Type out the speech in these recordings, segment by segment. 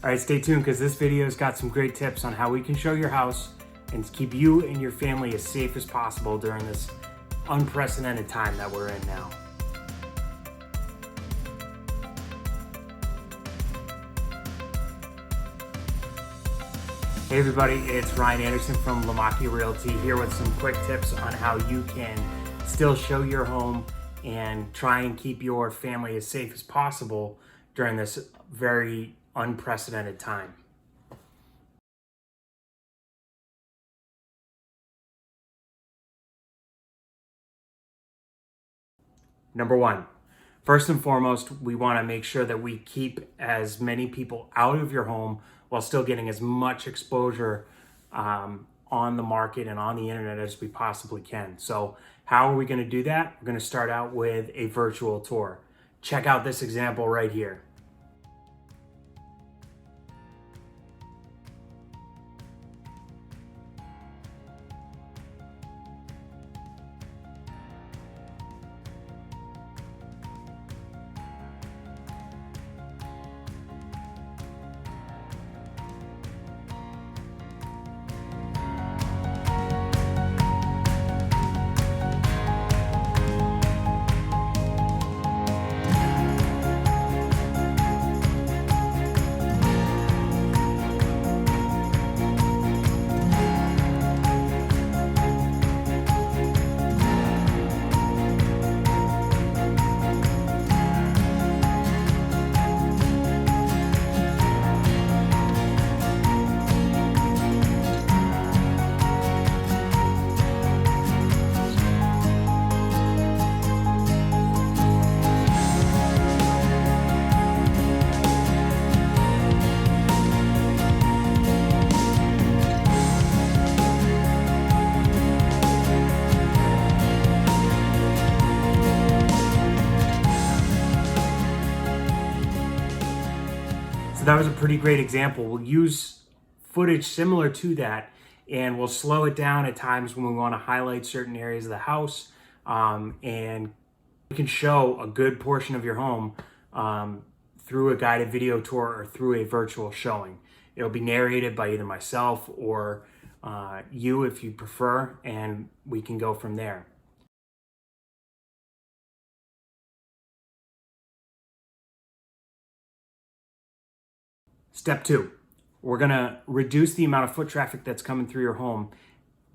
All right, stay tuned because this video's got some great tips on how we can show your house and keep you and your family as safe as possible during this unprecedented time that we're in now. Hey everybody, it's Ryan Anderson from Lamaki Realty here with some quick tips on how you can still show your home and try and keep your family as safe as possible during this very unprecedented time. Number one, first and foremost, we want to make sure that we keep as many people out of your home while still getting as much exposure on the market and on the internet as we possibly can. So how are we going to do that? We're going to start out with a virtual tour. Check out this example right here. So that was a pretty great example. We'll use footage similar to that, and we'll slow it down at times when we want to highlight certain areas of the house, and you can show a good portion of your home through a guided video tour or through a virtual showing. It'll be narrated by either myself or you if you prefer, and we can go from there. Step two, we're gonna reduce the amount of foot traffic that's coming through your home.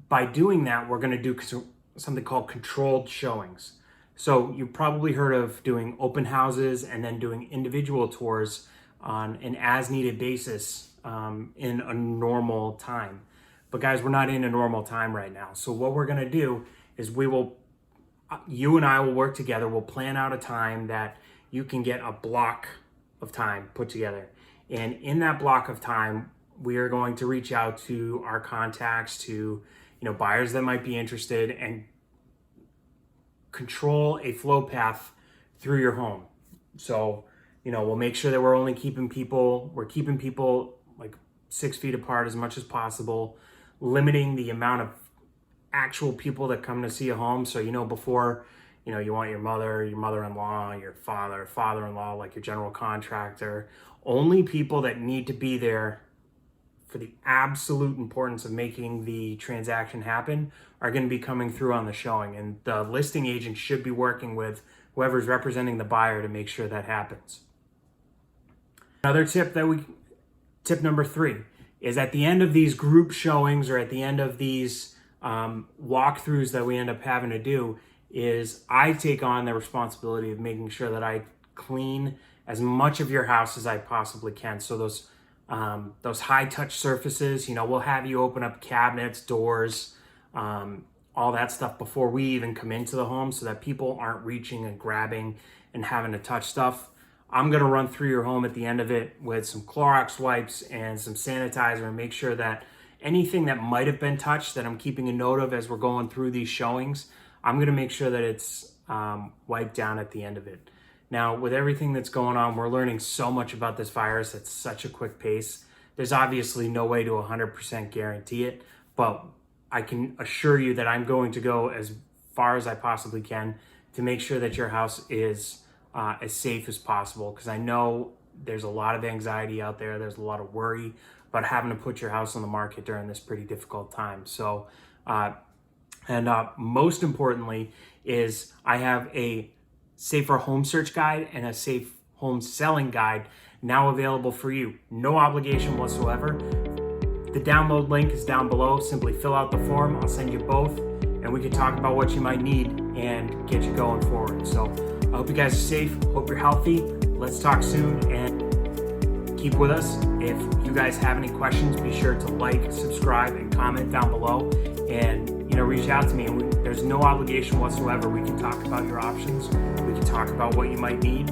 By doing that, we're gonna do something called controlled showings. So you've probably heard of doing open houses and then doing individual tours on an as-needed basis in a normal time. But guys, we're not in a normal time right now. So what we're gonna do is you and I will work together. We'll plan out a time that you can get a block of time put together. And in that block of time, we are going to reach out to our contacts, to buyers that might be interested, and control a flow path through your home. So, we'll make sure that we're keeping people like 6 feet apart as much as possible, limiting the amount of actual people that come to see a home. So, before, you want your mother, your mother-in-law, your father, father-in-law, like your general contractor, only people that need to be there for the absolute importance of making the transaction happen are going to be coming through on the showing. And the listing agent should be working with whoever's representing the buyer to make sure that happens. Another tip tip number 3 is at the end of these group showings or at the end of these walkthroughs that we end up having to do is I take on the responsibility of making sure that I clean as much of your house as I possibly can. So those high touch surfaces, we'll have you open up cabinets, doors, all that stuff before we even come into the home so that people aren't reaching and grabbing and having to touch stuff. I'm gonna run through your home at the end of it with some Clorox wipes and some sanitizer and make sure that anything that might have been touched that I'm keeping a note of as we're going through these showings, I'm gonna make sure that it's wiped down at the end of it. Now, with everything that's going on, we're learning so much about this virus at such a quick pace. There's obviously no way to 100% guarantee it, but I can assure you that I'm going to go as far as I possibly can to make sure that your house is as safe as possible, because I know there's a lot of anxiety out there. There's a lot of worry about having to put your house on the market during this pretty difficult time. So, most importantly is I have a safer home search guide and a safe home selling guide now available for you. No obligation whatsoever. The download link is down below. Simply fill out the form. I'll send you both, and we can talk about what you might need and get you going forward. So I hope you guys are safe. Hope you're healthy. Let's talk soon, and keep with us. If you guys have any questions, be sure to like, subscribe, and comment down below, and reach out to me. And there's no obligation whatsoever. We can talk about your options. We can talk about what you might need.